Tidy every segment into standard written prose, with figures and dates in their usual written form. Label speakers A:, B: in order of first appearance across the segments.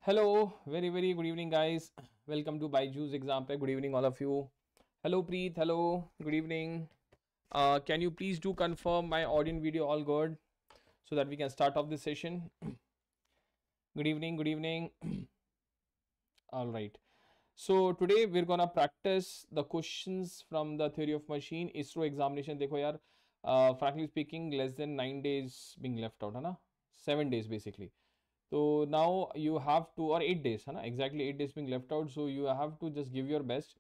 A: Hello, very good evening, guys. Welcome to BYJU'S exam. Good evening, all of you. Hello, Preet. Hello, good evening. Can you please do confirm my audio and video all good so that we can start off this session? Good evening, good evening. All right. So today we're gonna practice the questions from the theory of machine ISRO examination. देखो यार, frankly speaking, less than 9 days being left out, है ना? 7 days basically. So now you have to, or 8 days, है ना? Exactly 8 days being left out. So you have to just give your best.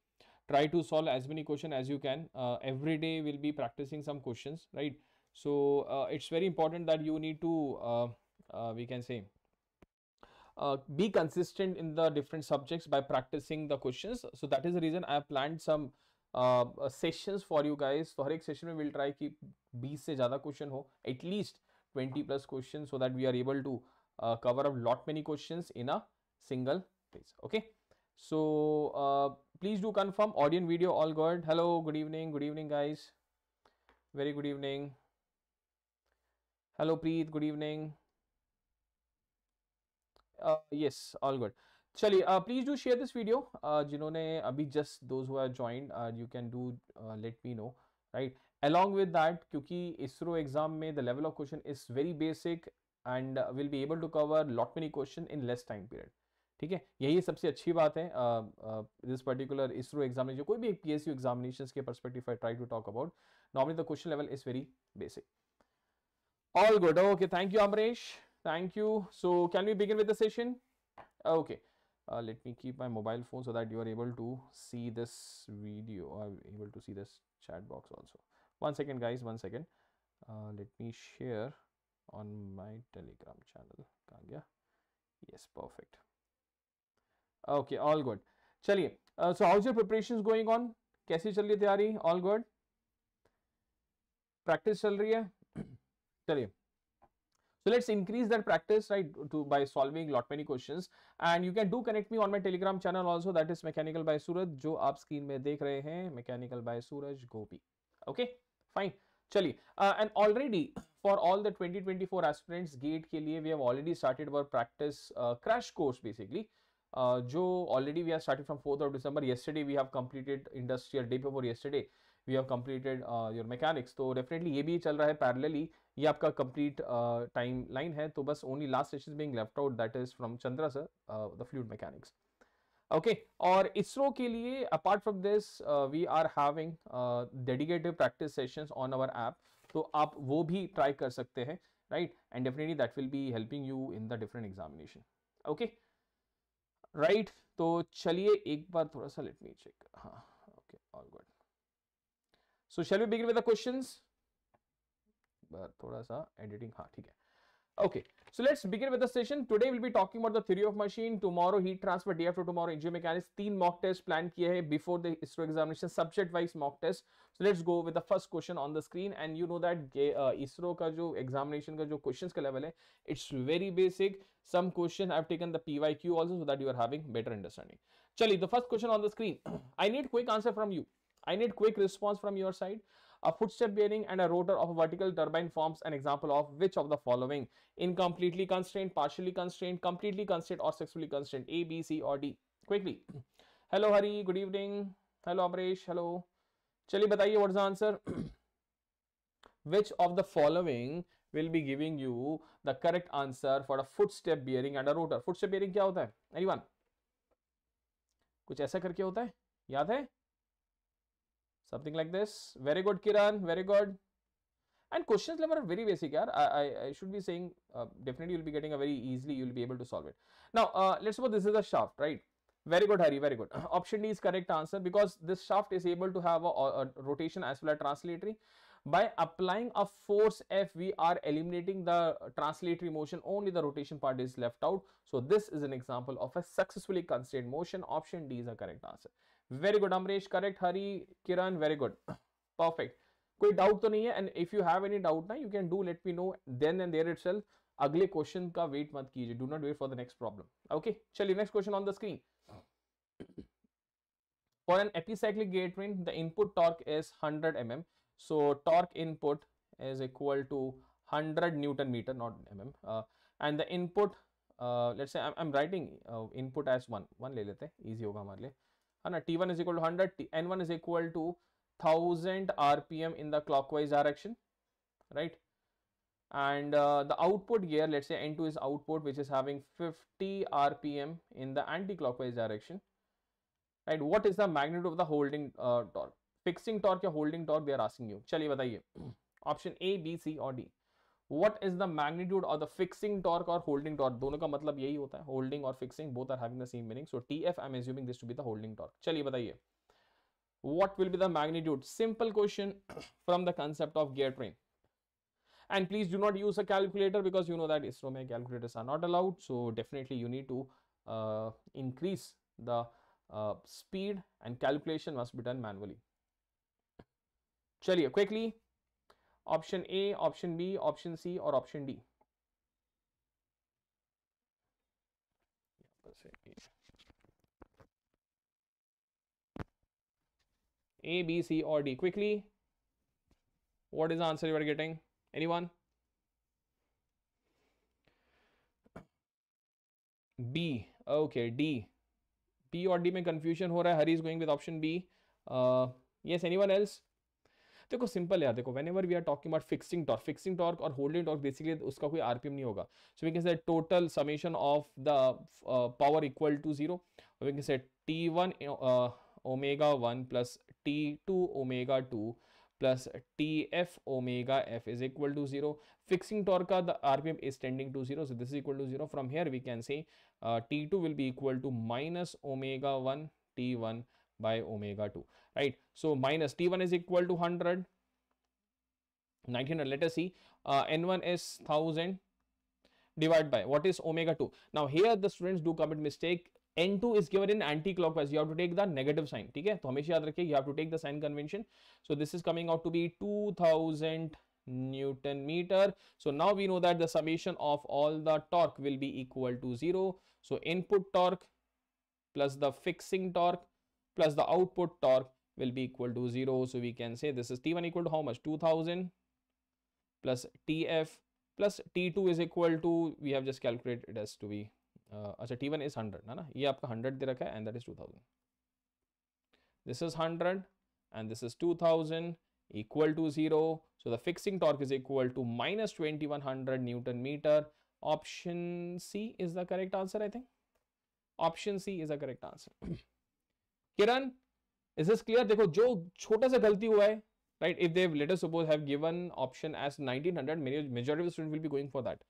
A: Try to solve as many questions as you can. Every day we'll be practicing some questions, right? So it's very important that you need to, we can say, be consistent in the different subjects by practicing the questions. So that is the reason I have planned some sessions for you guys. So हर एक session में we'll try कि 20 से ज़्यादा question हो, at least 20 plus questions, so that we are able to cover a lot many questions in a single place. Okay. So please do confirm audio and video all good. Hello, good evening guys. Very good evening. Hello Preet, good evening. Yes, all good. चलिए, please do share this video. जिन्होंने अभी just those who have joined, you can do let me know, right? Along with that, क्योंकि ISRO exam में the level of question is very basic and will be able to cover lot many question in less time period. ठीक है, यही सबसे अच्छी बात है this particular ISRO exam में जो कोई भी PSU examinations के perspective I try to talk about. Normally the question level is very basic. All good. Okay, thank you, Amresh. Thank you. So can we begin with the session? Okay. Let me keep my mobile phone so that you are able to see this video or able to see this chat box also. 1 second, guys. 1 second. Let me share on my Telegram channel. कहाँ गया? Yes, perfect. Okay, all good. चलिए. So how's your preparations going on? कैसी चल रही है तैयारी? All good. Practice चल रही है? चलिए. So let's increase that practice, right, by solving lot many questions. And you can do connect me on my Telegram channel also, that is Mechanical by Suraj, जो आप स्क्रीन में देख रहे हैं, Mechanical by Suraj Gopi. Okay, fine. चलिए, and already for all the 2024 aspirants GATE के लिए we have already started our practice crash course basically. जो already we have started from 4th of December. Yesterday we have completed industrial, day before yesterday we have completed your mechanics. तो definitely ये भी चल रहा है parallelly. ये आपका complete time line है. तो बस only last session being left out, that is from Chandra sir, the fluid mechanics. Okay, और इसरो के लिए apart from this we are having dedicated practice sessions on our app. तो आप वो भी ट्राई कर सकते हैं, right? And definitely that will be helping you in the different examination. Okay, right? तो चलिए एक बार थोड़ा सा लेट मी चेक. हाँ, okay, all good. So shall we begin with the questions? थोड़ा सा एडिटिंग, हाँ ठीक है. Okay, so let's begin with the session. Today we'll be talking about the theory of machine. Tomorrow heat transfer, day after tomorrow engineering mechanics. 3 mock tests plan किए हैं before the ISRO examination, subject wise mock test. So let's go with the first question on the screen. And you know that ISRO का जो examination का जो questions का level है, it's very basic. Some question I've taken the PYQ also so that you are having better understanding. चलिए, the first question on the screen. I need quick answer from you. I need quick response from your side. A footstep bearing and a rotor of a vertical turbine forms an example of which of the following? Incompletely constrained, partially constrained, completely constrained, or successfully constrained? A, B, C, or D? Quickly. Hello Hari, good evening. Hello Amresh, hello. चलिए बताइए, what's the answer? Which of the following will be giving you the correct answer for a footstep bearing and a rotor? Footstep bearing क्या होता है? Anyone? कुछ ऐसा करके होता है, याद है? Something like this. Very good, Kiran. Very good. And questions level are very basic. Yaar. I should be saying definitely you'll be getting a very easily. You'll be able to solve it. Now let's suppose this is a shaft, right? Very good, Hari. Very good. Option D is correct answer because this shaft is able to have a rotation as well as translatory. By applying a force F, we are eliminating the translatory motion. Only the rotation part is left out. So this is an example of a successfully constrained motion. Option D is a correct answer. Very good, Amresh. Correct, Hari, Kiran. Very good. Perfect. कोई doubt तो नहीं है? And if you have any doubt ना, you can do let me know then and there itself. अगले question का wait मत कीजिए. Do not wait for the next problem. Okay, चलिए next question on the screen. For an epicyclic gate train, the input torque is 100 mm. So torque input is equal to 100 Newton meter, not mm. And the input let's say I'm writing input as 1 ले लेते हैं, easy होगा हमारे लिए, है ना. T1 is equal to 100, N1 is equal to 1000 RPM in the clockwise direction, right? And the output gear, let's say N2 is output, which is having 50 RPM in the anti-clockwise direction, right? What is the magnitude of the holding torque? Fixing torque या holding torque they are asking you. चलिए बताइए. Option A, B, C और D. What is the magnitude of the fixing torque or holding torque? दोनों का मतलब यही होता है. Holding और fixing both are having the same meaning. So TF, I'm assuming this to be the holding torque. चलिए बताइए. What will be the magnitude? Simple question from the concept of gear train. And please do not use a calculator because you know that ISRO mein calculators are not allowed. So definitely you need to increase the speed, and calculation must be done manually. Chaliye quickly. Option A, option B, option C or option D? A, B, C or D? Quickly. What is the answer you are getting? Anyone? B. Okay, D. B or D में confusion हो रहा है. Hari is going with option B. Yes, anyone else? देखो simple है यार. देखो whenever we are talking about fixing torque और holding torque, basically उसका कोई RPM नहीं होगा. So we can say total summation of the power equal to 0. We can say T1 omega 1 plus T2 omega 2 plus TF omega F is equal to 0. Fixing torque ka the RPM is tending to 0. So this is equal to 0. From here we can say T2 will be equal to minus omega 1 T1 by omega 2, right? So minus T1 is equal to 100, 1900. Let us see. N1 is 1000 divided by what is omega 2. Now here the students do commit mistake. N2 is given in anti-clockwise. You have to take the negative sign. ठीक है, तो हमेशा याद रखिए, you have to take the sign convention. So this is coming out to be 2000 Newton meter. So now we know that the summation of all the torque will be equal to 0. So input torque plus the fixing torque plus the output torque will be equal to 0. So we can say this is T1 equal to how much? 2000 plus TF plus T2 is equal to, we have just calculated it as to be अच्छा T1 is 100 है ना, ये आपका 100 दे रखा है and that is 2000. This is 100 and this is 2000 equal to 0. So the fixing torque is equal to minus 2100 Newton meter. Option C is the correct answer, I think. Option C is the correct answer. Kiran, is this clear? देखो जो छोटा सा गलती हुआ है, right? If they let us suppose have given option as 1900, majority of the students will be going for that.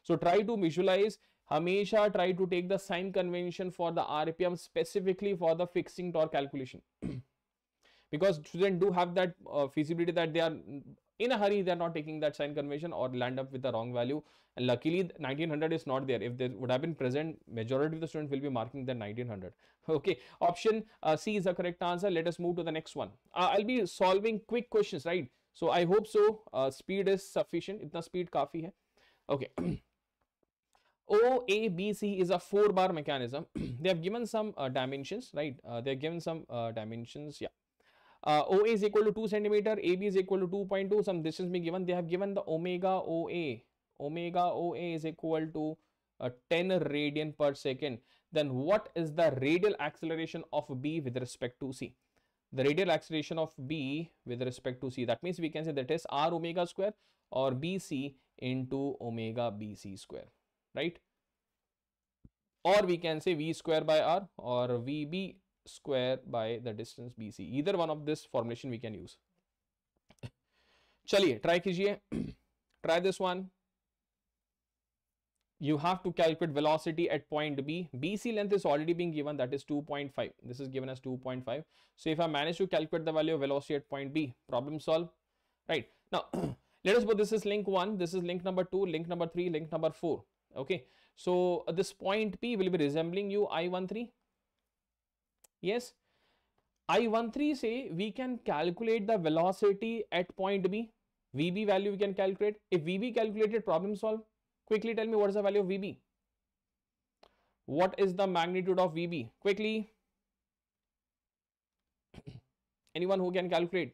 A: So try to visualize. हमेशा try to take the sign convention for the RPM specifically for the fixing torque calculation. Because students do have that feasibility that they are in a hurry, they are not taking that sign convention or land up with the wrong value. And luckily 1900 is not there. If they would have been present, majority of the students will be marking the 1900. Okay, option C is the correct answer. Let us move to the next one. I'll be solving quick questions, right? So I hope so. Speed is sufficient. Itna speed काफी है. Okay. OABC is a 4-bar mechanism. They have given some dimensions, right? They have given some dimensions, yeah. OA is equal to 2 centimeter, AB is equal to 2.2, some distance be given. They have given the omega OA. Omega OA is equal to 10 radian per second. Then what is the radial acceleration of B with respect to C? The radial acceleration of B with respect to C. That means we can say that is R omega square or BC into omega BC square. Right? Or we can say V square by R or VB square by the distance BC. Either one of this formulation we can use. Chaliye, try kijiye. Try this one. You have to calculate velocity at point B. BC length is already being given, that is 2.5. This is given as 2.5. So if I manage to calculate the value of velocity at point B, problem solved. Right. Now, let us put this is link 1, this is link number 2, link number 3, link number 4. Okay, so this point P will be resembling you I13. Yes, I13 say we can calculate the velocity at point B. VB value we can calculate. If VB calculated, problem solved. Quickly tell me what is the value of VB. What is the magnitude of VB? Quickly. Anyone who can calculate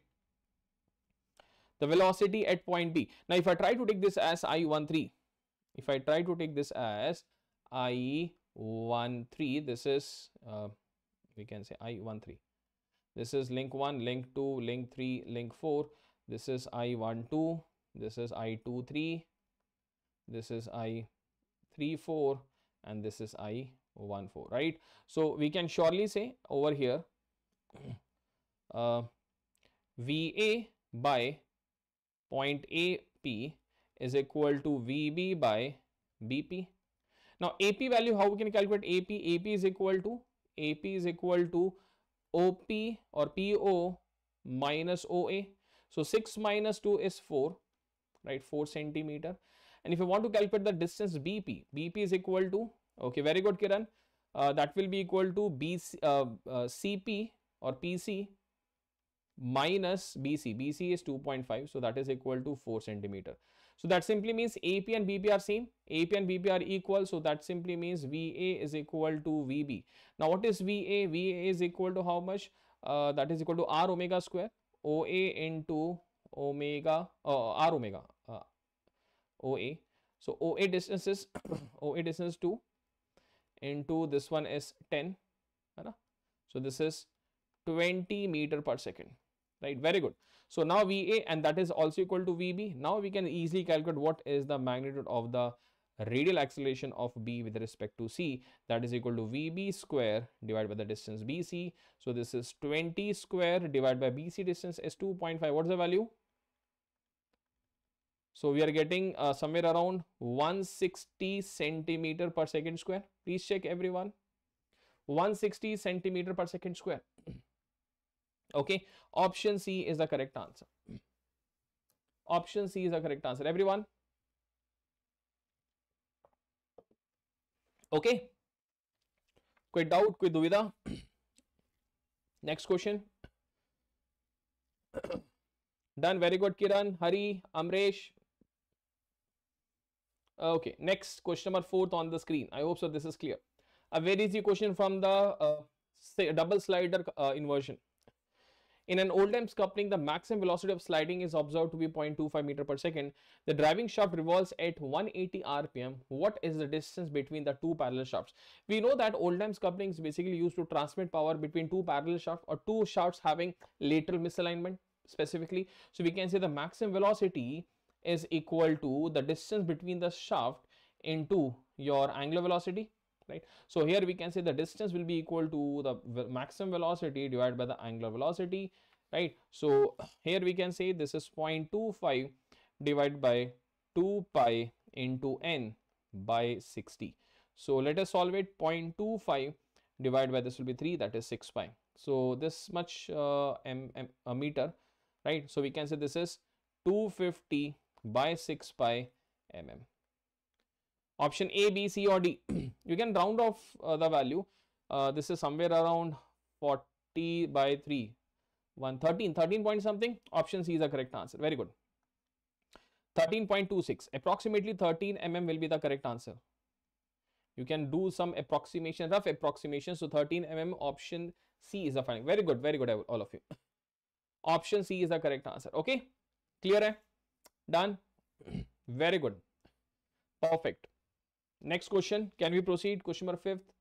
A: the velocity at point B. Now if I try to take this as I13, if I try to take this as I13. This is we can say I13. This is link 1, link 2, link 3, link 4. This is I12. This is I23. This is I34, and this is I14, right? So we can surely say over here VA by point AP is equal to VB by BP. Now AP value, how we can calculate AP? AP is equal to OP or PO minus OA. So 6 minus 2 is 4, right? 4 centimeter. And if you want to calculate the distance BP, BP is equal to, okay, very good, Kiran. That will be equal to CP or PC minus BC. BC is 2.5, so that is equal to 4 centimeter. So that simply means AP and BP are same. AP and BP are equal, so that simply means VA is equal to VB. Now what is VA? VA is equal to how much? That is equal to R omega square, OA into omega, R omega, OA. So OA distance is OA distance 2 into this one is 10. So this is 20 meter per second, right? Very good. So now VA, and that is also equal to VB. Now we can easily calculate what is the magnitude of the radial acceleration of B with respect to C. That is equal to VB square divided by the distance BC. So this is 20 square divided by BC distance is 2.5. What's the value? So we are getting somewhere around 160 centimeter per second square. Please check, everyone. 160 centimeter per second square. Okay, option C is the correct answer. Option C is the correct answer, everyone. Okay, कोई doubt, कोई दुविधा? Next question. Done, very good, Kiran, Hari, Amresh. Okay, next question number 4 on the screen. I hope so this is clear. A very easy question from the double slider inversion. In an old times coupling, the maximum velocity of sliding is observed to be 0.25 meter per second. The driving shaft revolves at 180 rpm. What is the distance between the two parallel shafts? We know that old times coupling is basically used to transmit power between two parallel shafts or two shafts having lateral misalignment specifically. So we can say the maximum velocity is equal to the distance between the shaft into your angular velocity, right? So here we can say the distance will be equal to the maximum velocity divided by the angular velocity, right? So here we can say this is 0.25 divided by 2 pi into n by 60. So let us solve it. 0.25 divided by this will be 3, that is 6 pi. So this much a meter, right? So we can say this is 250 by 6 pi mm. Option A, B, C or D. You can round off the value. This is somewhere around 40 by 3. 13 point something. Option C is the correct answer. Very good. 13.26. Approximately 13 mm will be the correct answer. You can do some approximation, rough approximation. So 13 mm, option C is the final. Very good, all of you. Option C is the correct answer. Okay, clear hai? Done. Very good, perfect. Next question, can we proceed? Question number 5th.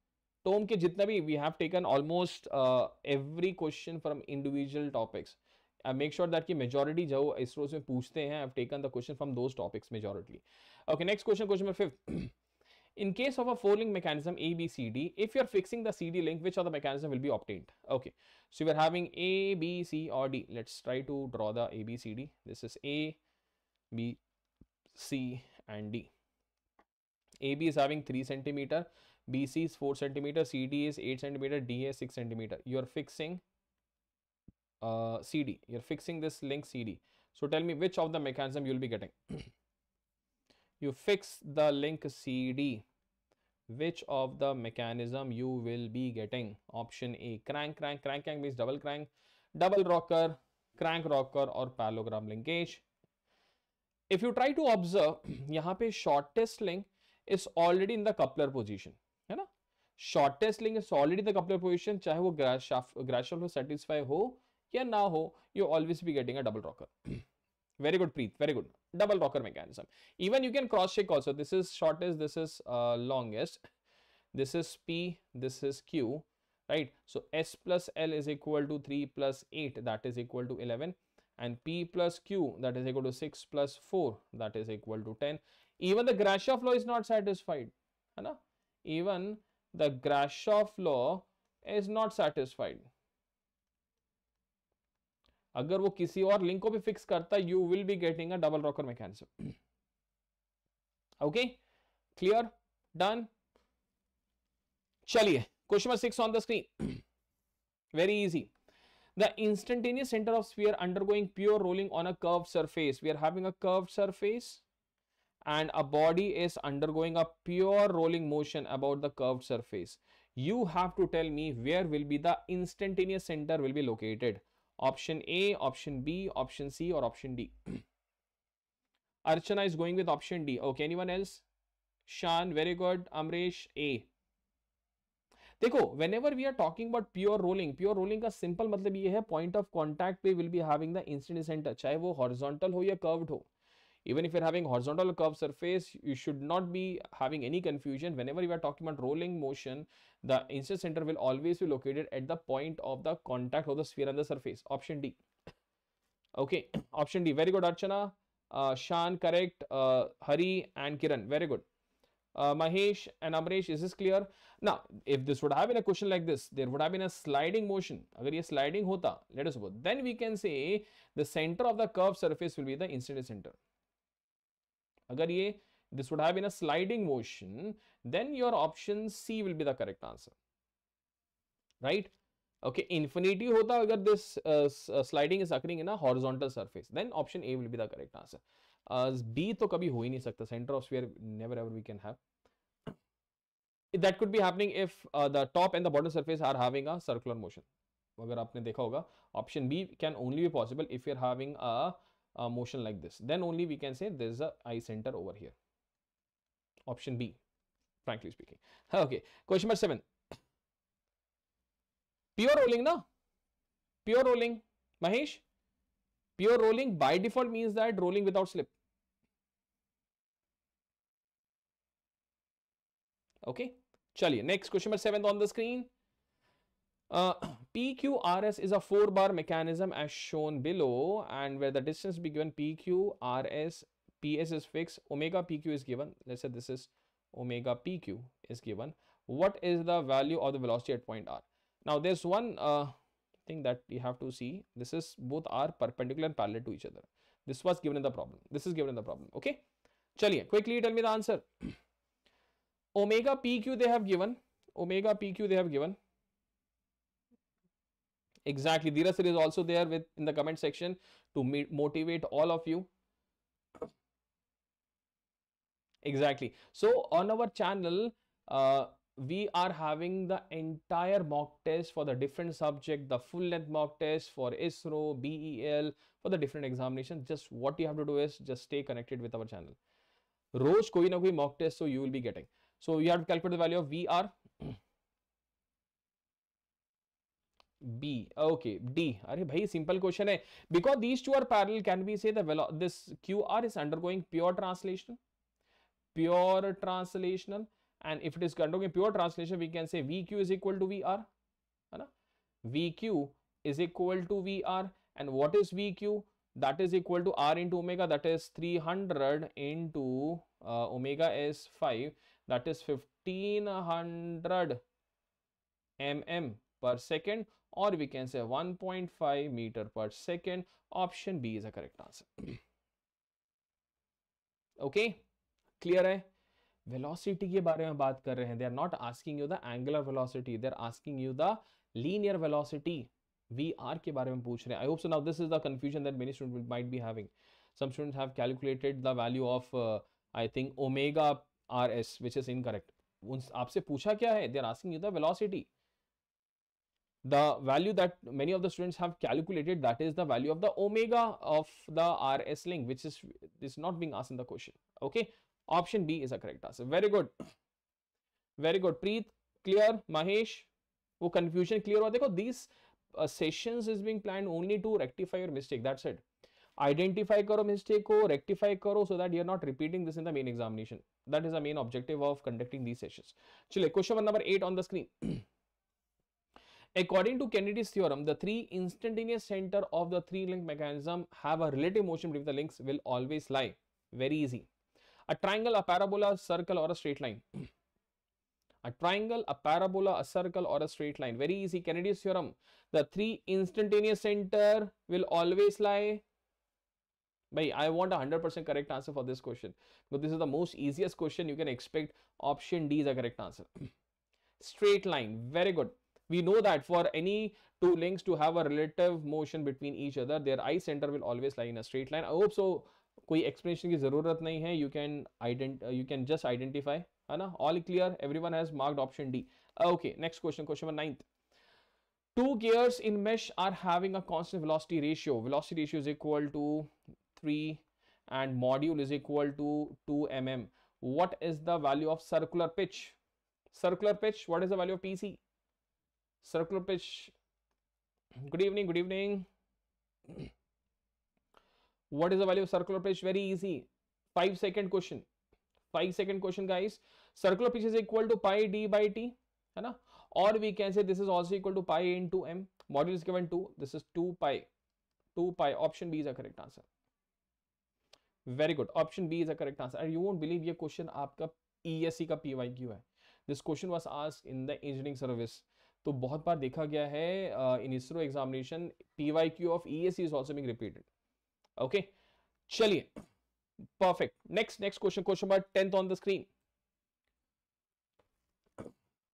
A: Tom ke jitna bhi, we have taken almost every question from individual topics. Make sure that ki majority jo ISRO mein poochte hain, I have taken the question from those topics majority. Okay, next question, question number 5th. In case of a 4-link mechanism A, B, C, D, if you are fixing the CD link, which other mechanism will be obtained? Okay, so we are having A, B, C or D. Let's try to draw the A, B, C, D. This is A, B, C and D. AB is having 3 centimeter, BC is 4 centimeter, CD is 8 centimeter, D is 6 centimeter. You are fixing CD. You are fixing this link CD. So tell me which of the mechanism you will be getting. You fix the link CD. Which of the mechanism you will be getting? Option A, crank. Crank means double crank, double rocker, crank rocker or parallelogram linkage. If you try to observe, यहाँ पे shortest link is already in the coupler position, है ना? Shortest link is already in the coupler position, चाहे वो grass shaft को satisfy हो या ना हो, you always be getting a double rocker. Very good, Preet. Very good. Double rocker mechanism. Even you can cross check also. This is shortest, this is longest. this is P, this is Q, right? So S plus L is equal to 3 plus 8, that is equal to 11, and P plus Q, that is equal to 6 plus 4, that is equal to 10. Even the Grashof law is not satisfied, है ना? Even the Grashof law is not satisfied. अगर वो किसी और link को भी fix करता, you will be getting a double rocker mechanism. Okay, clear, done. चलिए, question number 6 on the screen. Very easy. The instantaneous center of sphere undergoing pure rolling on a curved surface. We are having a curved surface and a body is undergoing a pure rolling motion about the curved surface. You have to tell me where will be the instantaneous center will be located. Option A, option B, option C, or option D. Archana is going with option D. Okay, anyone else? Shan, very good. Amresh, A. देखो, whenever we are talking about pure rolling का simple मतलब ये है point of contact पे will be having the instantaneous center, चाहे वो horizontal हो या curved हो. Even if you're having horizontal or curved surface, you should not be having any confusion. Whenever you are talking about rolling motion, the instantaneous center will always be located at the point of the contact of the sphere and the surface. Option D. Okay, option D. Very good, Archana. Shan, correct. Hari and Kiran, very good. Mahesh and Amresh, is this clear? Now, if this would have been a question like this, there would have been a sliding motion. अगर ये sliding होता, let us suppose, then we can say the center of the curved surface will be the instantaneous center. अगर ये this would have been a sliding motion, then your option C will be the correct answer. Right? Okay, infinity होता अगर this sliding is occurring in a horizontal surface, then option A will be the correct answer. B तो कभी हो ही नहीं सकता, center of sphere never ever we can have. That could be happening if the top and the bottom surface are having a circular motion. अगर आपने देखा होगा, option B can only be possible if you're having a motion like this. Then only we can say there's a eye center over here. Option B, frankly speaking. Okay, question number 7. Pure rolling, na? Pure rolling, Mahesh. Pure rolling by default means that rolling without slip. Okay, chaliye, next question number 7 on the screen. PQRS is a 4-bar mechanism as shown below, and where the distance be given PQRS, PS is fixed, omega PQ is given. Let's say this is omega PQ is given. What is the value of the velocity at point R? Now there's one thing that you have to see. This is both are perpendicular and parallel to each other. This was given in the problem. This is given in the problem. Okay, chaliye, quickly tell me the answer. Omega PQ they have given. Omega PQ they have given. Exactly. Dheeraj sir is also there with in the comment section to motivate all of you. Exactly. So on our channel, we are having the entire mock test for the different subject, the full length mock test for ISRO, BEL, for the different examinations. Just what you have to do is just stay connected with our channel. रोज कोई ना कोई mock test, so you will be getting. So you have to calculate the value of VR. B. Okay, D. अरे भाई simple question है. Because these two are parallel, can we say the this QR is undergoing pure translation? Pure translational. And if it is undergoing pure translation, we can say VQ is equal to VR. है ना? VQ is equal to VR. And what is VQ? That is equal to R into omega. That is 300 into omega is 5. That is 1500 mm per second, or we can say 1.5 meter per second. Option B is a correct answer. Okay, clear है? Velocity के बारे में बात कर रहे हैं. They are not asking you the angular velocity. They are asking you the linear velocity. VR के बारे में पूछ रहे हैं. I hope so. Now this is the confusion that many students might be having. Some students have calculated the value of I think omega RS, which is incorrect. आपसे पूछा क्या है? They are asking you the velocity. The value that many of the students have calculated, that is the value of the omega of the RS link, which is not being asked in the question. Okay, option B is a correct answer. Very good, very good. Preet, clear? Mahesh, वो confusion clear हुआ? देखो, these sessions is being planned only to rectify your mistake. That's it. Identify करो mistake को, rectify करो, so that you are not repeating this in the main examination. That is the main objective of conducting these sessions. चलिए question number 8 on the screen. According to Kennedy's theorem, the three instantaneous center of the three link mechanism have a relative motion between the links will always lie. Very easy. A triangle, a parabola, a circle, or a straight line. A triangle, a parabola, a circle, or a straight line. Very easy. Kennedy's theorem. The three instantaneous center will always lie. Bhai, I want a 100% correct answer for this question. But this is the most easiest question you can expect. Option D is the correct answer. Straight line. Very good. We know that for any two links to have a relative motion between each other, their eye center will always lie in a straight line. I hope so. कोई explanation की जरूरत नहीं है. You can just identify. है ना? All clear. Everyone has marked option D. Okay. Next question. Question number 9. Two gears in mesh are having a constant velocity ratio. Velocity ratio is equal to 3 and module is equal to 2 mm. What is the value of circular pitch? Circular pitch. What is the value of PC? Circular pitch. Good evening. Good evening. What is the value of circular pitch? Very easy. 5-second question. 5-second question, guys. Circular pitch is equal to pi d by t. है ना? Or we can say this is also equal to pi into m. Module is given 2. This is 2 pi. 2 pi. Option B is the correct answer. Very good. Option B is the correct answer. And you won't believe ये question आपका ESC का PYQ है. This question was asked in the engineering service. तो बहुत बार देखा गया है in ISRO examination. PYQ of ESC is also being repeated. Okay. चलिए. Perfect. Next question. Question number 10th on the screen.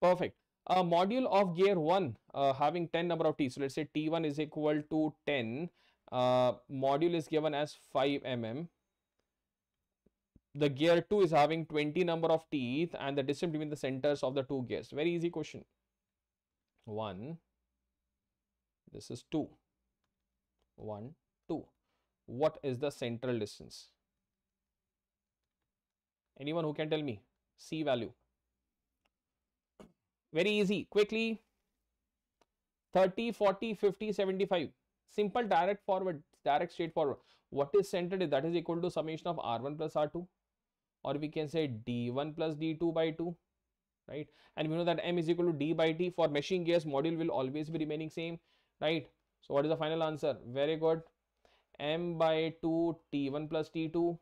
A: Perfect. A module of gear 1 having 10 number of T. So let's say T1 is equal to 10. Module is given as 5 mm. The gear 2 is having 20 number of teeth and the distance between the centers of the two gears. Very easy question. 1. This is 2. 1, 2. What is the central distance? Anyone who can tell me? C value. Very easy. Quickly. 30, 40, 50, 75. Simple, direct forward, direct straightforward. What is centered? That is equal to summation of R1 plus R2. Or we can say D1 plus D2 by 2. Right? And we know that M is equal to D by T. For meshing gears, module will always be remaining same. Right? So what is the final answer? Very good. M by 2 T1 plus T2.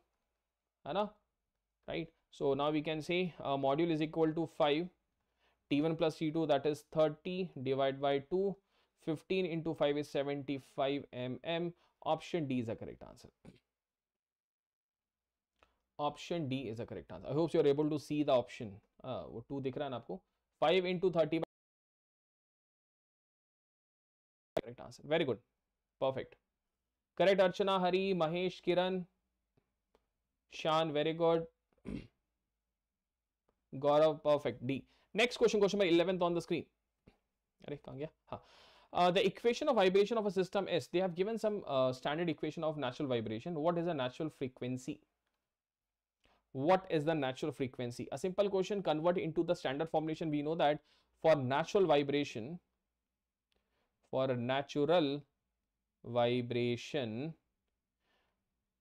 A: Right? So now we can say module is equal to 5. T1 plus T2, that is 30 divided by 2. 15 into 5 is 75 mm. Option D is the correct answer. Option D is the correct answer. I hope you are able to see the option. वो 2 दिख रहा है ना आपको. 5 into 30 correct answer. Very good. Perfect. Correct. Archana, Hari, Mahesh, Kiran, Shan. Very good. Gaurav. Perfect. D. Next question. Question number 11th on the screen. The equation of vibration of a system is, they have given some standard equation of natural vibration. What is the natural frequency? What is the natural frequency? A simple question, convert into the standard formulation. We know that for natural vibration,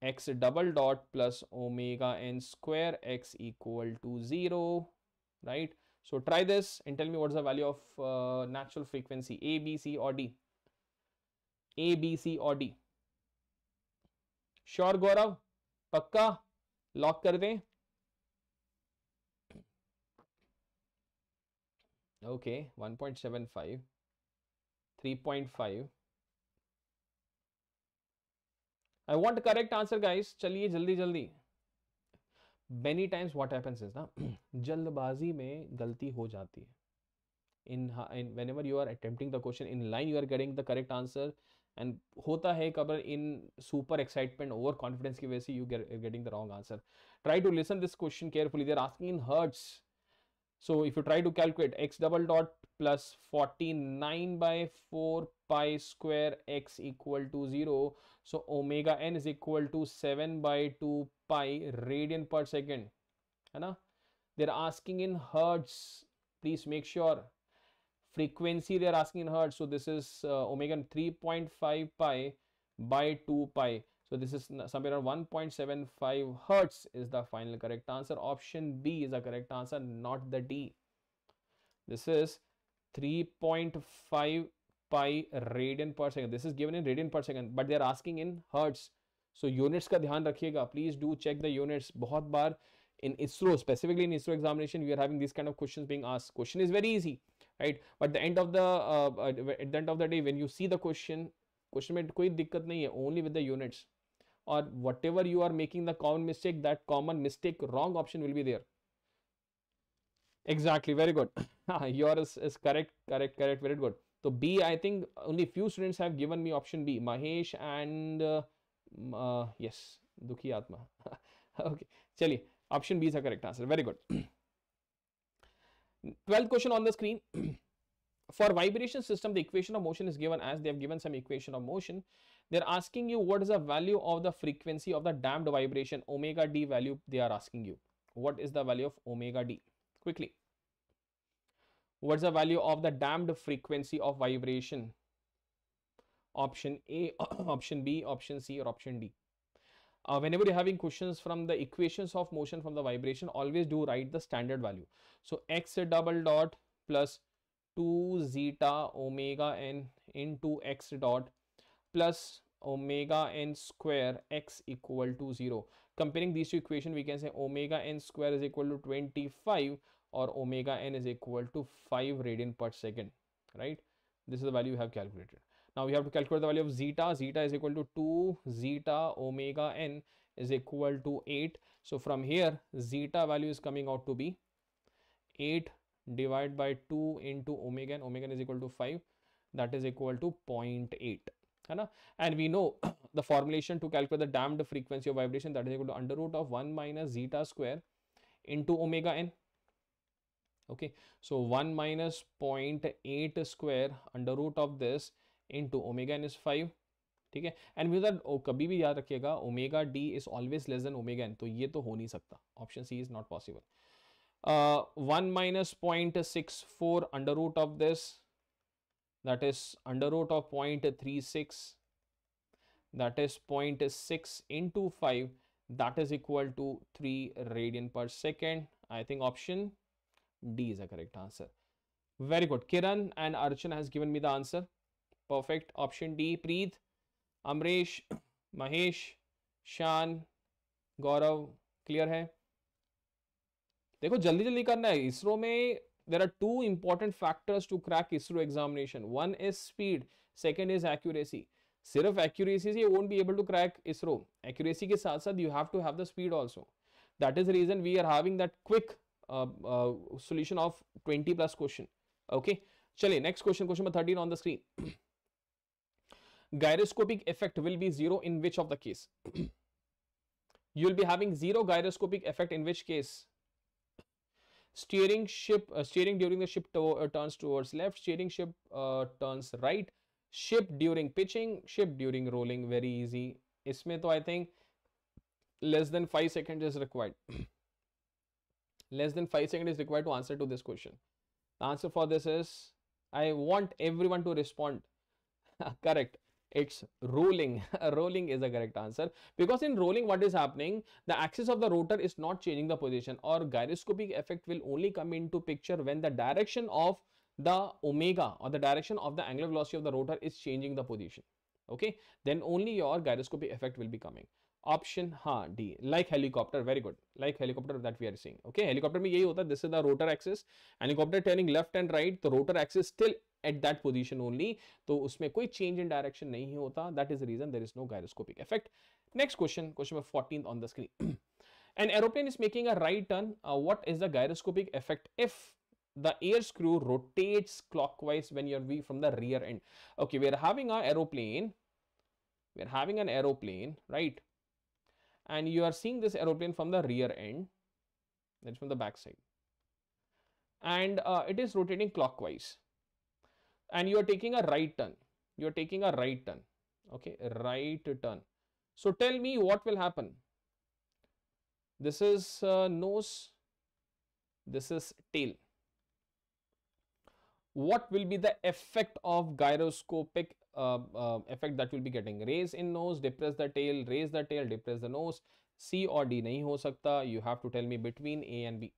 A: x double dot plus omega n square x equal to 0, right? So try this and tell me what's the value of natural frequency. A, B, C or D? A, B, C or D? Sure, Gaurav? Pakka? Lock कर दें? Okay, 1.75, 3.5. I want a correct answer, guys. चलिए जल्दी जल्दी. Many times what happens is ना, जल्दबाजी में गलती हो जाती है. In whenever you are attempting the question in line, you are getting the correct answer. And होता है cover in super excitement, over confidence की वजह से you getting the wrong answer. Try to listen this question carefully. They are asking in hertz. So if you try to calculate x double dot plus 49 by 4 pi square x equal to 0. So omega n is equal to 7 by 2 pi radian per second. है ना? They're asking in hertz. Please make sure. Frequency they are asking in hertz. So this is omega 3.5 pi by 2 pi. So this is somewhere around 1.75 hertz is the final correct answer. Option B is the correct answer, not the D. This is 3.5 pi radian per second. This is given in radian per second, but they are asking in hertz. So units का ध्यान रखिएगा. Please do check the units. बहुत बार in ISRO, specifically in ISRO examination, we are having these kind of questions being asked. Question is very easy, right? But at the end of the day, when you see the question में कोई दिक्कत नहीं है. Only with the units, or whatever you are making the common mistake, that common mistake wrong option will be there. Exactly, very good. Yours is correct, very good. So B, I think only few students have given me option B. Mahesh and yes, Dukhi Atma. Okay, chaliye, option B is the correct answer. Very good. 12th question on the screen. For vibration system, the equation of motion is given as they have given some equation of motion. They're asking you what is the value of the frequency of the damped vibration, omega d value. They are asking you what is the value of omega d. Quickly, what's the value of the damped frequency of vibration? Option A, option B, option C, or option D. Whenever you're having questions from the equations of motion from the vibration, always do write the standard value. So x double dot plus 2 zeta omega n into x dot plus omega n square x equal to 0. Comparing these two equations, we can say omega n square is equal to 25 or omega n is equal to 5 radian per second, right? This is the value you have calculated. Now we have to calculate the value of zeta. Zeta is equal to 2 zeta omega n is equal to 8. So from here, zeta value is coming out to be 8 divided by 2 into omega n. Omega n is equal to 5. That is equal to 0.8. And we know the formulation to calculate the damped frequency of vibration, that is equal to under root of 1 minus zeta square into omega n. Okay, so 1 minus 0.8 square under root of this into omega n is 5. ठीक है, and with कभी भी याद रखिएगा omega D is always less than omega N, तो ये तो हो नहीं सकता. Option C is not possible. 1 minus 0.64 under root of this, that is under root of 0.36, that is 0.6 into 5, that is equal to 3 radian per second. I think option D is the correct answer. Very good. Kiran and Archana has given me the answer. Perfect. Option D. Preet, Amresh, Mahesh, Shan, Gaurav, clear है? देखो जल्दी जल्दी करना है. इसरो में there are two important factors to crack ISRO examination. One is speed, second is accuracy. सिर्फ accuracy से you won't be able to crack ISRO. Accuracy के साथ साथ you have to have the speed also. That is the reason we are having that quick solution of 20 plus question. Okay, चलिए next question, question number 13 on the screen. Gyroscopic effect will be zero in which of the case? You will be having zero gyroscopic effect in which case? Steering during the ship turns towards left, steering ship turns right, ship during pitching, ship during rolling. Very easy. इसमें तो I think less than 5 seconds is required. Less than 5 seconds is required to answer to this question. The answer for this is, I want everyone to respond. Correct. It's rolling. Rolling is the correct answer, because in rolling what is happening, the axis of the rotor is not changing the position, or gyroscopic effect will only come into picture when the direction of the omega or the direction of the angular velocity of the rotor is changing the position. Okay, then only your gyroscopic effect will be coming. Option D, like helicopter. Very good. Like helicopter that we are seeing. Okay, helicopter में यही होता है. This is the rotor axis. Helicopter turning left and right, the rotor axis still at that position only. तो उसमें कोई change in direction नहीं होता. That is the reason there is no gyroscopic effect. Next question, question number 14 on the screen. An aeroplane is making a right turn. What is the gyroscopic effect if the air screw rotates clockwise when you're from the rear end? Okay, we are having an aeroplane. We are having an aeroplane, right? And you are seeing this aeroplane from the rear end, that's from the back side, and it is rotating clockwise, and you are taking a right turn. You are taking a right turn. Okay, right turn. So tell me what will happen. This is nose, this is tail. what will be the effect of gyroscopic effect that will be getting? Raise in nose, depress the tail, raise the tail, depress the nose. C or D nahi ho sakta. You have to tell me between A and B.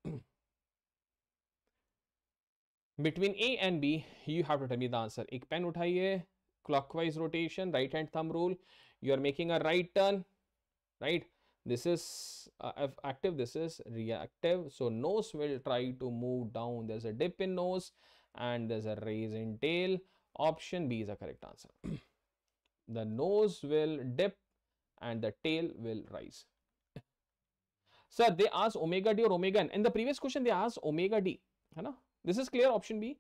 A: Between A and B, you have to tell me the answer. एक pen उठाइए, clockwise rotation, right hand thumb rule. You are making a right turn, right? This is active, this is reactive. So nose will try to move down. There's a dip in nose and there's a raise in tail. Option B is a correct answer. The nose will dip and the tail will rise. Sir, they asked omega D or omega N. In the previous question, they asked omega D. है ना? This is clear, option B.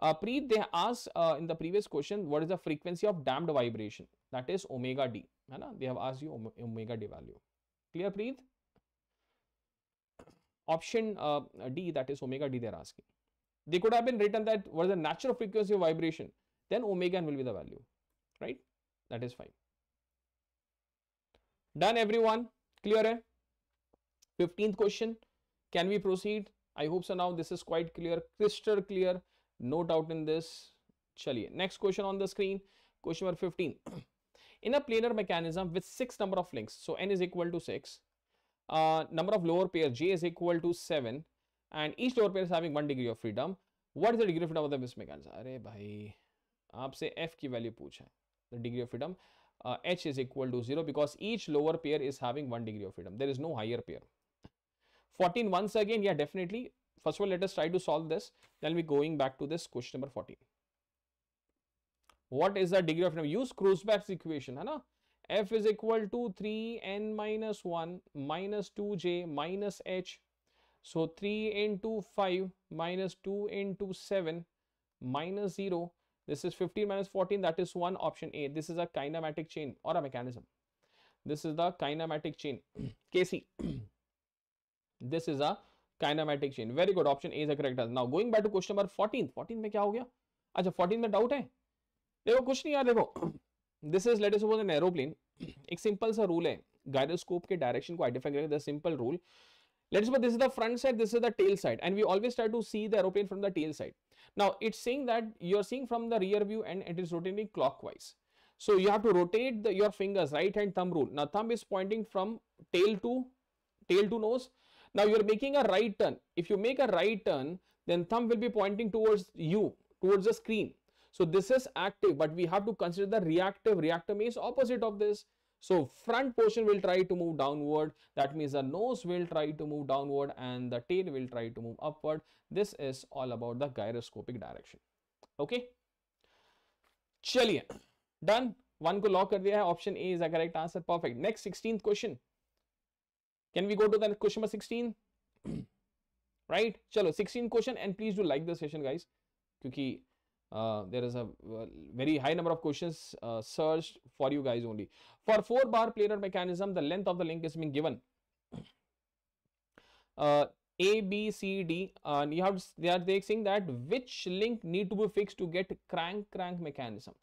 A: Preet, they asked in the previous question, what is the frequency of damped vibration? That is omega D. है ना? They have asked you omega D value. Clear, Preet? Option D, that is omega D, they are asking. They could have been written that what is the natural frequency of vibration, then omega N will be the value, right? That is fine. Done, everyone? Clear? Hai? 15th question. Can we proceed? I hope so. Now this is quite clear, crystal clear, no doubt in this. Chaliye. Next question on the screen. Question number 15. In a planar mechanism with 6 number of links, so n is equal to 6, number of lower pair j is equal to 7, and each lower pair is having 1 degree of freedom. What is the degree of freedom of this mechanism? अरे भाई आपसे f की value पूछा है. The degree of freedom h is equal to 0 because each lower pair is having 1 degree of freedom. There is no higher pair. 14 once again, yeah, definitely. First of all, let us try to solve this. Then we'll be going back to this question number 14. What is the degree of freedom? Use Krusbach's equation, है ना? F is equal to 3n minus 1 minus 2j minus h. So 3 into 5 minus 2 into 7 minus 0. This is 15 minus 14, that is 1, option A. This is a kinematic chain or a mechanism. This is the kinematic chain. KC. This is a kinematic chain. Very good. Option A is the correct answer. Now going back to question number 14. 14 में क्या हो गया? अच्छा 14 में doubt है? देखो कुछ नहीं यार, देखो this is let us suppose an aeroplane. एक सिंपल सा रूल है गायरोस्कोप के डायरेक्शन को आइडेंटिफाई करने का simple rule. Let's suppose this is the front side, this is the tail side, and we always try to see the aeroplane from the tail side. Now it's saying that you are seeing from the rear view and it is rotating clockwise. So you have to rotate your fingers, right hand thumb rule. Now thumb is pointing from tail to nose. Now you are making a right turn. If you make a right turn, then thumb will be pointing towards you, towards the screen. So this is active, but we have to consider the reactive. Reactive means opposite of this. So front portion will try to move downward. That means the nose will try to move downward and the tail will try to move upward. This is all about the gyroscopic direction. Okay. चलिए, done. One को lock कर दिया है. Option A is the correct answer. Perfect. Next 16th question. Can we go to the question number 16? Right? Chalo, 16th question, and please do like the session, guys. Because there is a very high number of questions searched for you guys only. For 4-bar planar mechanism, the length of the link is being given. A, B, C, D. They are saying that which link need to be fixed to get crank mechanism.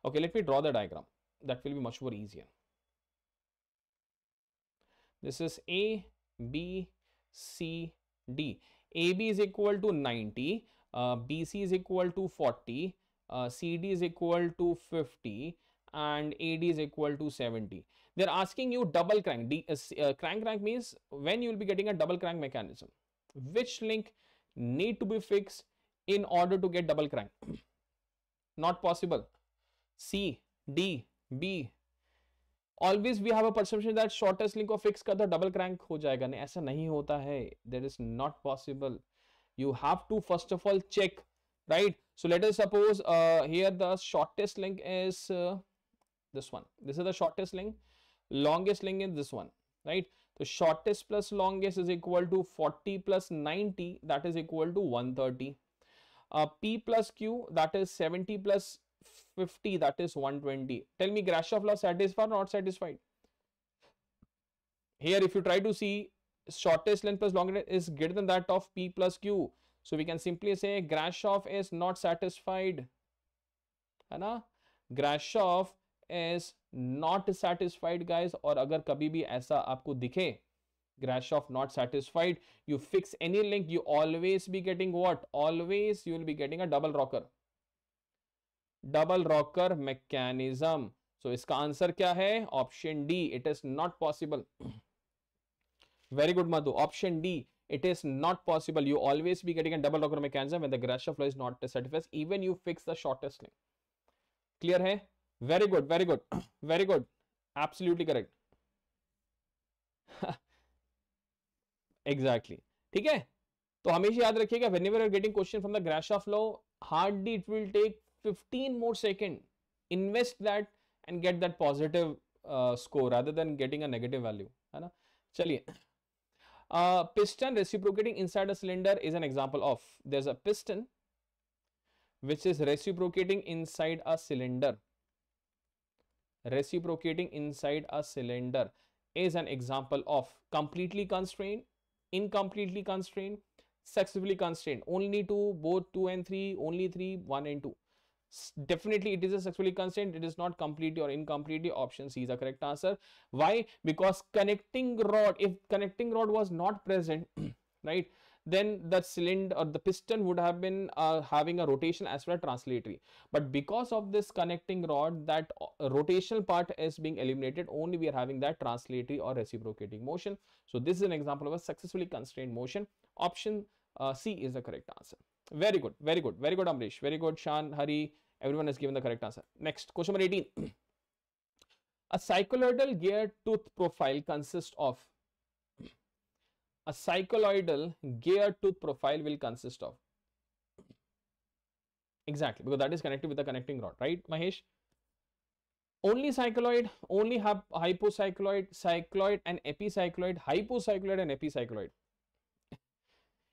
A: Okay, let me draw the diagram. That will be much more easier. This is A, B, C, D. AB is equal to 90, BC is equal to 40, CD is equal to 50, and AD is equal to 70. They're asking you double crank. Crank means when you will be getting a double crank mechanism. Which link need to be fixed in order to get double crank? Not possible. C, D, B. Always we have a perception that shortest link को fix कर दो double crank हो जाएगा. नहीं, ऐसा नहीं होता है. That is not possible. You have to first of all check, right? So let us suppose here the shortest link is this one. This is the shortest link. Longest link is this one, right? So shortest plus longest is equal to 40 plus 90, that is equal to 130. P plus Q, that is 70 plus 50, that is 120. Tell me, Grashof law satisfied or not satisfied? Here if you try to see, shortest length plus longest is greater than that of P plus Q. So we can simply say Grashof is not satisfied. है ना? Grashof is not satisfied, guys. और अगर कभी भी ऐसा आपको दिखे, Grashof not satisfied, you fix any link, you always be getting what? Always you will be getting a double rocker. Double rocker mechanism. So इसका आंसर क्या है? Option D, it is not possible. Very good, Madhu. Option D, it is not possible. You always be getting a double rocker mechanism when the Grashof law is not satisfied. Even you fix the shortest link. Clear hai? Very good, very good, very good. Absolutely correct. Exactly. ठीक है? तो हमेशा याद रखिएगा, whenever you are getting question from the Grashof law, hardly it will take 15 more seconds. Invest that and get that positive score rather than getting a negative value. है ना? चलिए. Piston reciprocating inside a cylinder is an example of. There's a piston which is reciprocating inside a cylinder. Reciprocating inside a cylinder is an example of completely constrained, incompletely constrained, successively constrained. Only two, both 2 and 3, only 3, 1 and 2. Definitely it is a successfully constrained. It is not completely or incompletely. Option C is the correct answer. Why? Because connecting rod, if connecting rod was not present, right, then the cylinder or the piston would have been having a rotation as well as translatory. But because of this connecting rod, that rotational part is being eliminated. Only we are having that translatory or reciprocating motion. So this is an example of a successfully constrained motion. Option C is the correct answer. Very good, very good, very good, Amrish. Very good, Shan, Hari. Everyone has given the correct answer. Next, question number 18. A cycloidal gear tooth profile consists of. A cycloidal gear tooth profile will consist of. Exactly, because that is connected with the connecting rod, right, Mahesh? Only cycloid, only hypocycloid, cycloid and epicycloid, hypocycloid and epicycloid.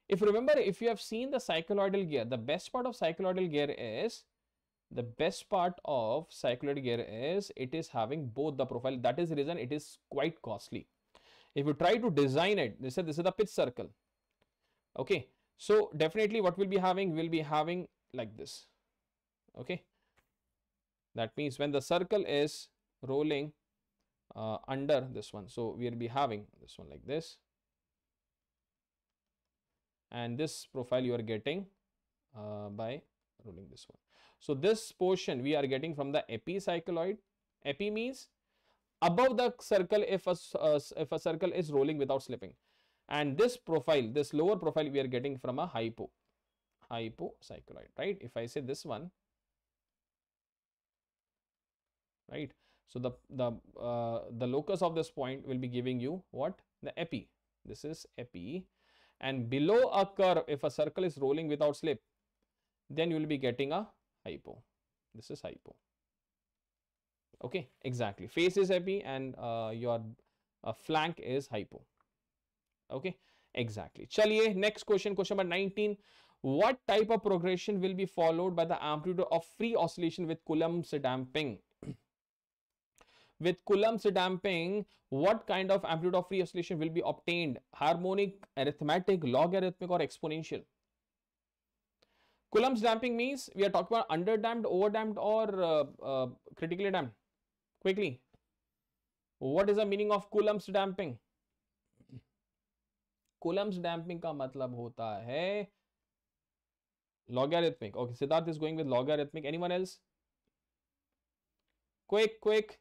A: If you remember, if you have seen the cycloidal gear, the best part of cycloidal gear is it is having both the profile. That is the reason it is quite costly. If you try to design it, this is the pitch circle. Okay, so definitely what we'll be having like this. Okay, that means when the circle is rolling under this one, so we'll be having this one like this, and this profile you are getting by rolling this one. So this portion we are getting from the epicycloid. Epi means above the circle if a circle is rolling without slipping, and this profile, this lower profile, we are getting from a hypocycloid, right? If I say this one, right, so the locus of this point will be giving you what? The epi. This is epi, and below a curve, if a circle is rolling without slip, then you will be getting a hypo. This is hypo. Okay, exactly. Face is epi and your flank is hypo. Okay, exactly. Chaliye, next question, question number 19. What type of progression will be followed by the amplitude of free oscillation with Coulomb's damping? With Coulomb's damping, what kind of amplitude of free oscillation will be obtained? Harmonic, arithmetic, logarithmic, or exponential? Coulomb's damping means we are talking about underdamped, overdamped, or critically damped. Quickly, what is the meaning of Coulomb's damping? Coulomb's damping का मतलब होता है logarithmic. Okay, Siddharth is going with logarithmic. Anyone else? Quick.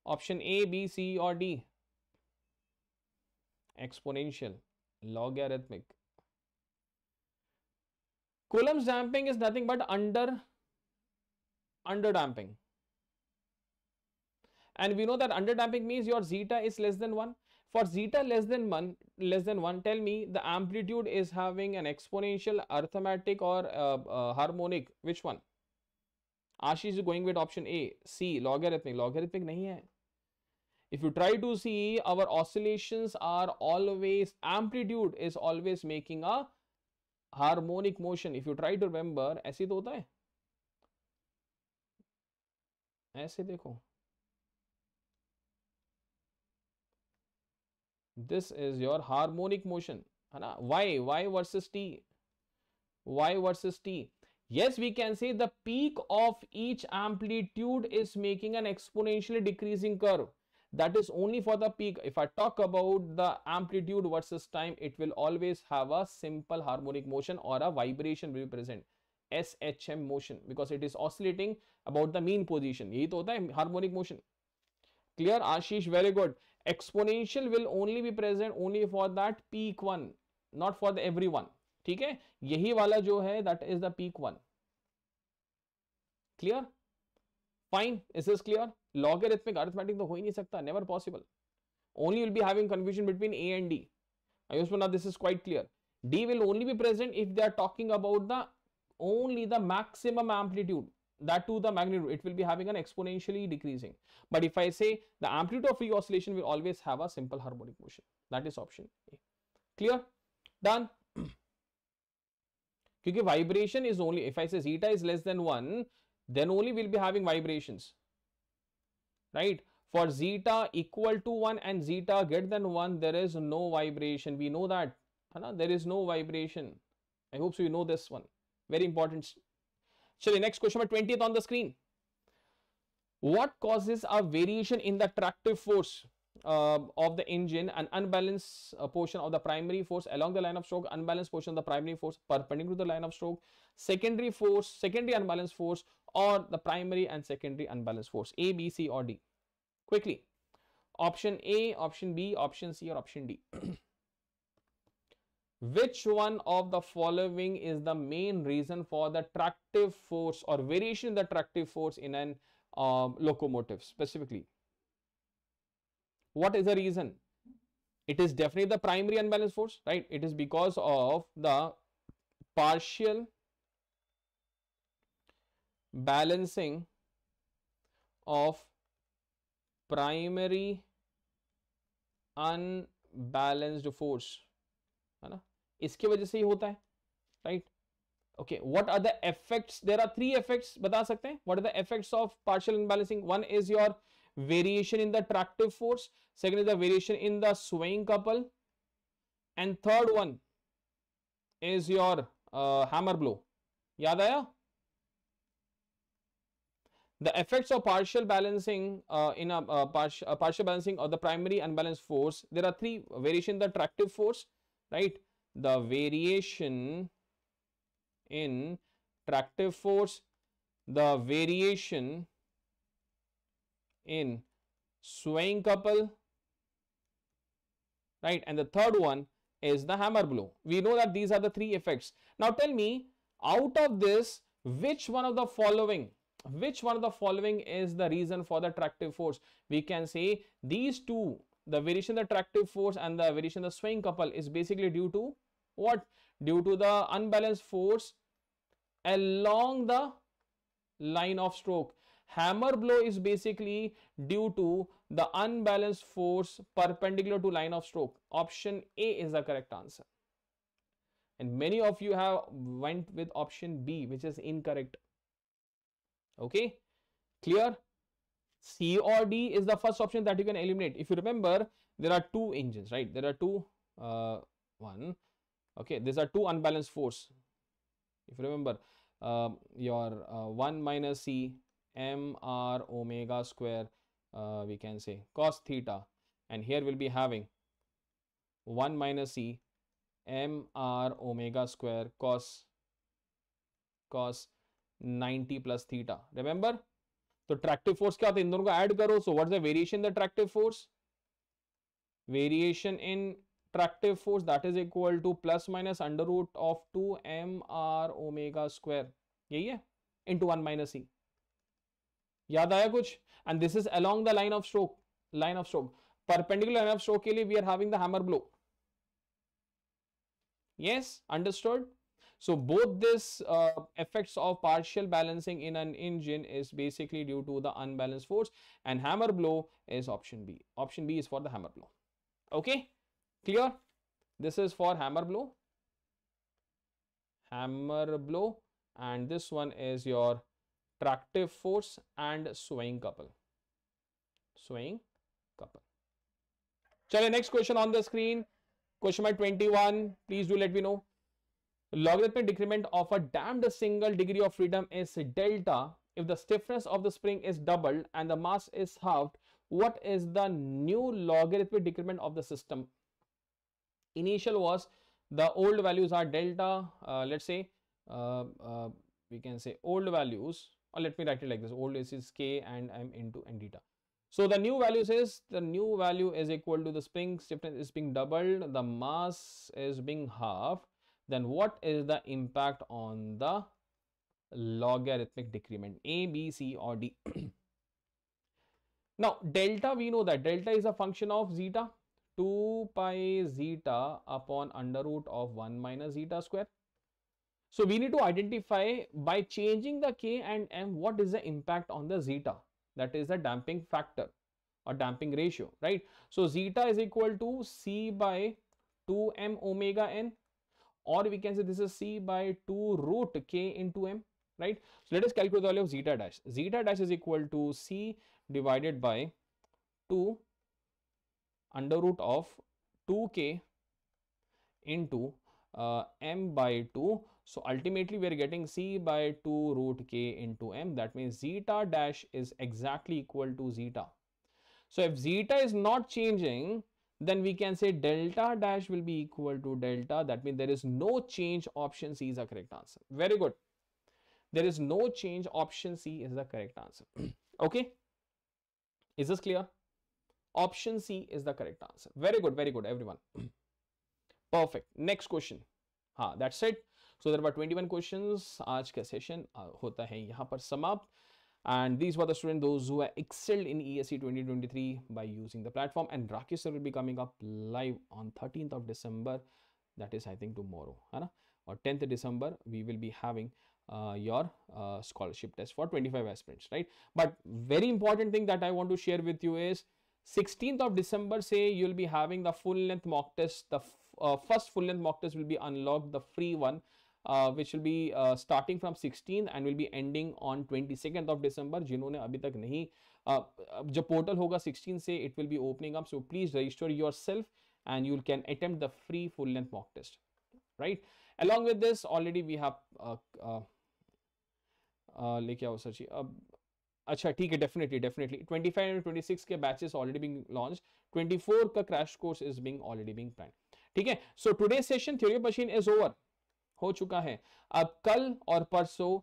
A: Option A, B, C, or D? Exponential, logarithmic. Coulomb's damping is nothing but underdamping. And we know that underdamping means your zeta is less than 1. For zeta less than 1, tell me the amplitude is having an exponential, arithmetic, or harmonic. Which one? Ashish is going with option A, C, logarithmic. Logarithmic nahi hai. If you try to see, our oscillations are always, amplitude is always making a harmonic motion. If you try to remember, ऐसे तो होता है, ऐसे देखो, this is your harmonic motion, है ना? Y versus T, Y versus T. Yes, we can say the peak of each amplitude is making an exponentially decreasing curve. That is only for the peak. If I talk about the amplitude versus time, it will always have a simple harmonic motion or a vibration will be present. SHM motion because it is oscillating about the mean position. यही तो होता है harmonic motion. Clear, Ashish? Very good. Exponential will only be present only for that peak one, not for the everyone. ठीक है, यही वाला जो है that is the peak one. Clear? Fine. Is this clear? Logarithmic arithmetic तो हो ही नहीं सकता, never possible. Only you'll be having confusion between A and D. I hope now this is quite clear. D will only be present if they are talking about the only the maximum amplitude, that to the magnitude, it will be having an exponentially decreasing. But if I say the amplitude of free oscillation will always have a simple harmonic motion, that is option A. Clear? Done. Because vibration is only, if I say zeta is less than 1, then only we'll be having vibrations, right? For zeta equal to 1 and zeta greater than 1, there is no vibration. We know that. There is no vibration. I hope so you know this one. Very important. So the next question number 20th on the screen. What causes a variation in the tractive force of the engine, an unbalanced portion of the primary force along the line of stroke, unbalanced portion of the primary force perpendicular to the line of stroke, secondary force, secondary unbalanced force, or the primary and secondary unbalanced force? A, B, C, or D? Quickly. Option A, option B, option C, or option D? Which one of the following is the main reason for the tractive force or variation in the tractive force in an locomotive specifically? What is the reason? It is definitely the primary unbalanced force, right? It is because of the partial balancing of primary unbalanced force, है ना? इसके वजह से ही होता है, right? Okay, what are the effects? There are three effects. बता सकते हैं? What are the effects of partial unbalancing? One is your variation in the tractive force. Second is the variation in the swaying couple. And third one is your hammer blow. याद आया? The effects of partial balancing in a partial balancing of the primary unbalanced force. There are three: variation in the tractive force, right? The variation in tractive force, the variation in swaying couple, right? And the third one is the hammer blow. We know that these are the three effects. Now tell me, out of this, which one of the following is the reason for the tractive force? We can say these two, the variation in the tractive force and the variation in the swaying couple, is basically due to what? Due to the unbalanced force along the line of stroke. Hammer blow is basically due to the unbalanced force perpendicular to line of stroke. Option A is the correct answer. And many of you have went with option B, which is incorrect. Okay, clear? C or D is the first option that you can eliminate. If you remember, there are two engines, right? There are two, okay, these are two unbalanced force. If you remember, your 1 minus C m r omega square, we can say cos theta, and here we'll be having 1 minus C m r omega square cos 90 plus theta. Remember? तो tractive force क्या होता है? इन दोनों को add करो. So what is the variation in the tractive force? Variation in tractive force that is equal to plus minus under root of 2 mr omega square. यही है, इनटू 1 माइनस सी. याद आया कुछ? And this is along the line of stroke. Line of stroke perpendicular line of stroke के लिए we are having the hammer blow. Yes, understood? So both this effects of partial balancing in an engine is basically due to the unbalanced force, and hammer blow is option B. Option B is for the hammer blow. Okay, clear? This is for hammer blow. Hammer blow, and this one is your tractive force and swaying couple. Swaying couple. Chalo, next question on the screen. Question number 21. Please do let me know. Logarithmic decrement of a damped single degree of freedom is delta if the stiffness of the spring is doubled and the mass is halved. What is the new logarithmic decrement of the system? Initial was the old values are delta. Let's say we can say old values, or let me write it like this, old is k and m into n theta. So the new value says the new value is equal to the spring stiffness is being doubled, the mass is being half. Then what is the impact on the logarithmic decrement, A, B, C or D? Now delta, we know that delta is a function of zeta, 2 pi zeta upon under root of 1 minus zeta square. So we need to identify by changing the k and m what is the impact on the zeta, that is the damping factor or damping ratio, right? So zeta is equal to c by 2m omega n, or we can say this is c by 2 root k into m, right? So let us calculate the value of zeta dash. Zeta dash is equal to c divided by 2 under root of 2k into m by 2. So ultimately we are getting c by 2 root k into m. That means zeta dash is exactly equal to zeta. So if zeta is not changing, then we can say delta dash will be equal to delta. That means there is no change. Option C is the correct answer. Very good. There is no change. Option C is the correct answer. Okay. Is this clear? Option C is the correct answer. Very good everyone. Perfect. Next question. हाँ, that's it. So there were 21 questions. आज का session होता है यहाँ पर समाप्त. And these were the students, those who excelled in ESE 2023 by using the platform. And Rakesh sir will be coming up live on 13th of December. That is, I think, tomorrow. Or 10th December, we will be having your scholarship test for 25 aspirants, right? But very important thing that I want to share with you is 16th of December, say you'll be having the full length mock test. The first full length mock test will be unlocked, the free one. Which will be starting from 16th and will be ending on 22nd of December. जिन्होंने अभी तक नहीं जब portal होगा 16 से it will be opening up, so please register yourself and you can attempt the free full length mock test, right? Along with this, already we have लेके आओ sir जी अच्छा ठीक है definitely 25 and 26 के batches already being launched, 24 का crash course is being already being planned. ठीक है, so today's session theory of machine is over. हो चुका है. अब कल और परसों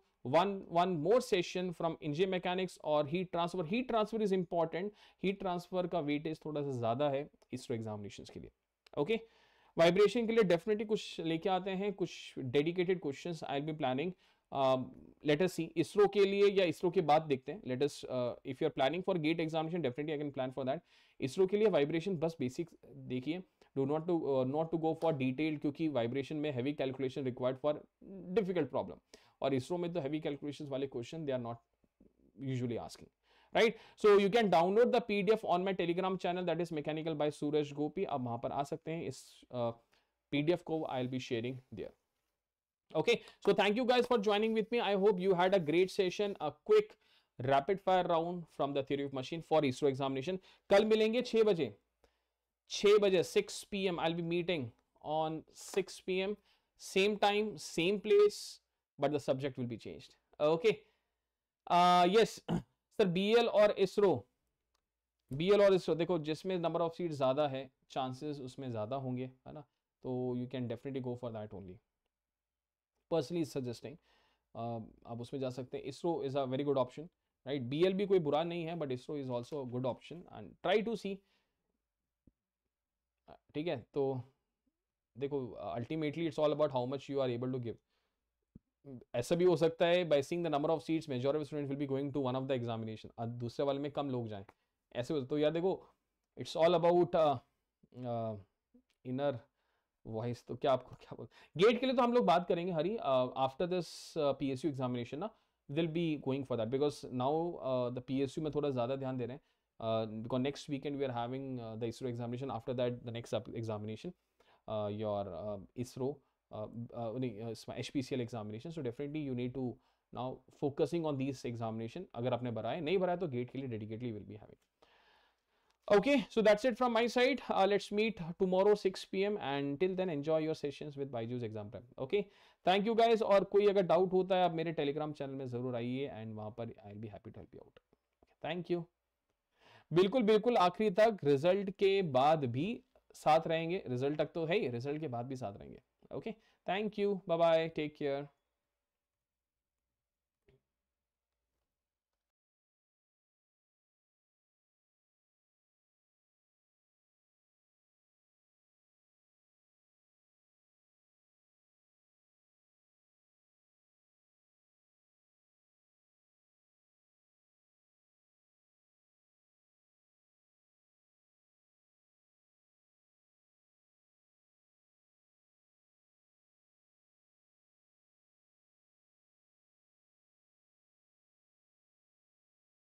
A: one more session from engineer mechanics और heat transfer is important. Heat transfer का वेटेज थोड़ा सा ज्यादा है इसरो एग्जामिनेशंस के लिए. ओके, वाइब्रेशन के लिए डेफिनेटली कुछ लेके आते हैं, कुछ dedicated questions I will be planning. Let us see ISRO के लिए या इसरो के बाद देखते हैं. Let us if you are planning for GATE examination definitely I can plan for that. ISRO के लिए वाइब्रेशन बस बेसिक देखिए, do not to go for detailed, क्योंकि वाइब्रेशन में heavy calculation required for difficult problem, और इसरो में तो heavy calculations वाले question they are not usually asking, right? So you can download the PDF on my telegram channel, that is mechanical by Suraj Gopi. अब वहां पर आ सकते हैं. इस PDF को I'll be sharing there. Okay, so thank you guys for joining with me. I hope you had a great session, a quick rapid fire round from the theory of machine for ISRO examination. कल मिलेंगे 6 बजे 6 p.m. I'll be meeting on 6 p.m. same time, same place, but the subject will be changed. Okay. Yes, sir. BL और ISRO देखो, जिसमें number of seat ज्यादा है, chances उसमें ज्यादा होंगे, है ना? तो you can definitely go for that only. Personally suggesting आप उसमें जा सकते हैं. ISRO is a very good option, right? BL भी कोई बुरा नहीं है, but ISRO is also good option and try to see. ठीक है, तो देखो ultimately it's all about how much you are able to give. ऐसा भी हो सकता है by seeing the number of seats majority of students will be going to one of the examination, और दूसरे वाले में कम लोग जाएं, ऐसे हो. तो यार देखो, it's all about inner voice. तो क्या आपको क्या बोल, गेट के लिए तो हम लोग बात करेंगे हरी आफ्टर दिस PSU एग्जामिनेशन ना, will be going for that, because now the PSU में थोड़ा ज़्यादा ध्यान दे रहे हैं. Because next weekend we are having the ISRO examination. After that, the next examination, your ISRO HPCL examination. So definitely you need to now focusing on these examination. अगर आपने भराए नहीं भराए तो गेट के लिए dedicatedly will be having. Okay, so that's it from my side. Let's meet tomorrow 6 p.m. and till then enjoy your sessions with BYJU'S exam prep. Okay, thank you guys. और कोई अगर डाउट होता है आप मेरे Telegram channel में जरूर आइए एंड वहाँ पर I'll be happy to help you out. Thank you. बिल्कुल आखिरी तक, रिजल्ट के बाद भी साथ रहेंगे. रिजल्ट तक तो है ही, रिजल्ट के बाद भी साथ रहेंगे. Okay, thank you, bye bye, take care.